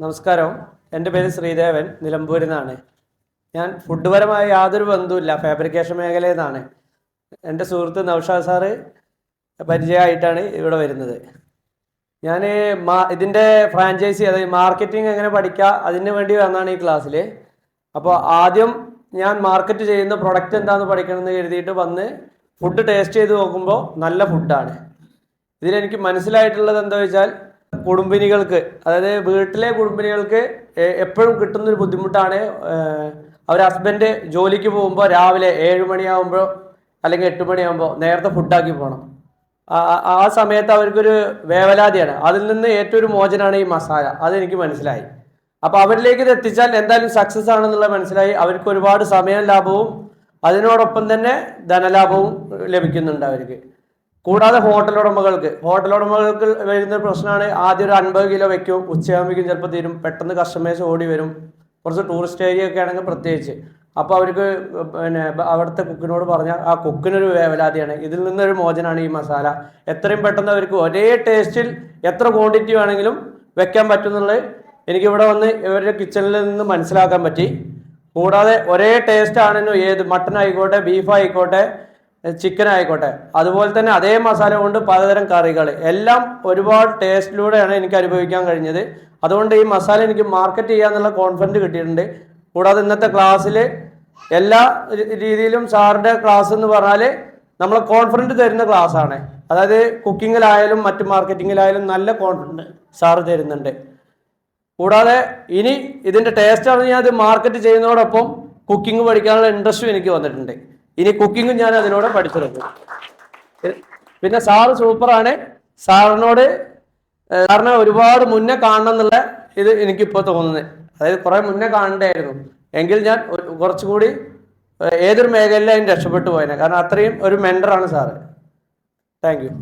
നമസ്കാരം. എൻ്റെ പേര് ശ്രീദേവൻ, നിലമ്പൂരിൽ നിന്നാണ്. ഞാൻ ഫുഡ് പരമായ യാതൊരു ബന്ധവുമില്ല, ഫാബ്രിക്കേഷൻ മേഖലയിൽ നിന്നാണ്. എൻ്റെ സുഹൃത്ത് നൗഷാദ് സാറ് പരിചയമായിട്ടാണ് ഇവിടെ വരുന്നത്. ഞാൻ ഇതിൻ്റെ ഫ്രാഞ്ചൈസി, അതായത് മാർക്കറ്റിംഗ് എങ്ങനെ പഠിക്കുക അതിന് വേണ്ടി വന്നാണ് ഈ ക്ലാസ്സിൽ. അപ്പോൾ ആദ്യം ഞാൻ മാർക്കറ്റ് ചെയ്യുന്ന പ്രൊഡക്റ്റ് എന്താണെന്ന് പഠിക്കണമെന്ന് കരുതിയിട്ട് വന്ന് ഫുഡ് ടേസ്റ്റ് ചെയ്ത് നോക്കുമ്പോൾ നല്ല ഫുഡാണ്. ഇതിലെനിക്ക് മനസ്സിലായിട്ടുള്ളത് എന്താ വെച്ചാൽ, കുടുംബിനികൾക്ക്, അതായത് വീട്ടിലെ കുടുംബിനികൾക്ക് എപ്പോഴും കിട്ടുന്നൊരു ബുദ്ധിമുട്ടാണ്. അവർ ഹസ്ബൻഡ് ജോലിക്ക് പോകുമ്പോൾ രാവിലെ 7 മണിയാകുമ്പോൾ അല്ലെങ്കിൽ 8 മണിയാകുമ്പോൾ നേരത്തെ ഫുഡാക്കി പോകണം. ആ സമയത്ത് അവർക്കൊരു വേവലാതിയാണ്. അതിൽ നിന്ന് ഏറ്റവും ഒരു മോചനമാണ് ഈ മസാല. അതെനിക്ക് മനസ്സിലായി. അപ്പോൾ അവരിലേക്ക് ഇത് എത്തിച്ചാൽ എന്തായാലും സക്സസ് ആണെന്നുള്ള മനസ്സിലായി. അവർക്ക് ഒരുപാട് സമയ ലാഭവും അതിനോടൊപ്പം തന്നെ ധനലാഭവും ലഭിക്കുന്നുണ്ട് അവർക്ക്. കൂടാതെ ഹോട്ടൽ ഉടമകൾക്ക് വരുന്ന പ്രശ്നമാണ്, ആദ്യം ഒരു 50 കിലോ വെക്കും, ഉച്ചയാകുമ്പോഴേക്കും ചിലപ്പോൾ തീരും, പെട്ടെന്ന് കസ്റ്റമേഴ്സ് ഓടി വരും. കുറച്ച് ടൂറിസ്റ്റ് ഏരിയ ഒക്കെ ആണെങ്കിൽ പ്രത്യേകിച്ച്. അപ്പോൾ അവർക്ക് അവിടുത്തെ കുക്കിനോട് പറഞ്ഞാൽ ആ കുക്കിനൊരു വേവലാതിയാണ്. ഇതിൽ നിന്നൊരു മോചനമാണ് ഈ മസാല. എത്രയും പെട്ടെന്ന് അവർക്ക് ഒരേ ടേസ്റ്റിൽ എത്ര ക്വാണ്ടിറ്റി വേണമെങ്കിലും വെക്കാൻ പറ്റുന്നുള്ളത് എനിക്കിവിടെ വന്ന് ഇവരുടെ കിച്ചണിൽ നിന്ന് മനസ്സിലാക്കാൻ പറ്റി. കൂടാതെ ഒരേ ടേസ്റ്റ് ആണെന്നും, ഏത് മട്ടൺ ആയിക്കോട്ടെ, ബീഫ് ആയിക്കോട്ടെ, ചിക്കൻ ആയിക്കോട്ടെ, അതുപോലെ തന്നെ അതേ മസാല കൊണ്ട് പലതരം കറികൾ എല്ലാം ഒരുപാട് ടേസ്റ്റിലൂടെയാണ് എനിക്ക് അനുഭവിക്കാൻ കഴിഞ്ഞത്. അതുകൊണ്ട് ഈ മസാല എനിക്ക് മാർക്കറ്റ് ചെയ്യാന്നുള്ള കോൺഫിഡൻറ്റ് കിട്ടിയിട്ടുണ്ട്. കൂടാതെ ഇന്നത്തെ ക്ലാസ്സിൽ എല്ലാ രീതിയിലും സാറിൻ്റെ ക്ലാസ് എന്ന് പറഞ്ഞാൽ നമ്മളെ കോൺഫിഡൻറ്റ് തരുന്ന ക്ലാസ്സാണ്. അതായത് കുക്കിങ്ങിലായാലും മറ്റ് മാർക്കറ്റിങ്ങിലായാലും നല്ല കോൺഫിഡൻറ്റ് സാറ് തരുന്നുണ്ട്. കൂടാതെ ഇനി ഇതിൻ്റെ ടേസ്റ്റാണ് ഞാൻ ഇത് മാർക്കറ്റ് ചെയ്യുന്നതോടൊപ്പം കുക്കിംഗ് പഠിക്കാനുള്ള ഇൻട്രസ്റ്റും എനിക്ക് വന്നിട്ടുണ്ട്. ഇനി കുക്കിങ്ങും ഞാൻ അതിലൂടെ പഠിച്ചെടുക്കും. പിന്നെ സാറ് സൂപ്പറാണ്. സാറിനെ ഒരുപാട് മുന്നേ കാണണം എന്നുള്ള ഇത് എനിക്കിപ്പോൾ തോന്നുന്നത്. അതായത് കുറേ മുന്നേ കാണണ്ടായിരുന്നു എങ്കിൽ ഞാൻ കുറച്ചുകൂടി ഏതൊരു മേഖലയിലും അതിന് രക്ഷപ്പെട്ടു പോയേനെ. കാരണം അത്രയും ഒരു മെൻറ്ററാണ് സാറ്. Thank you.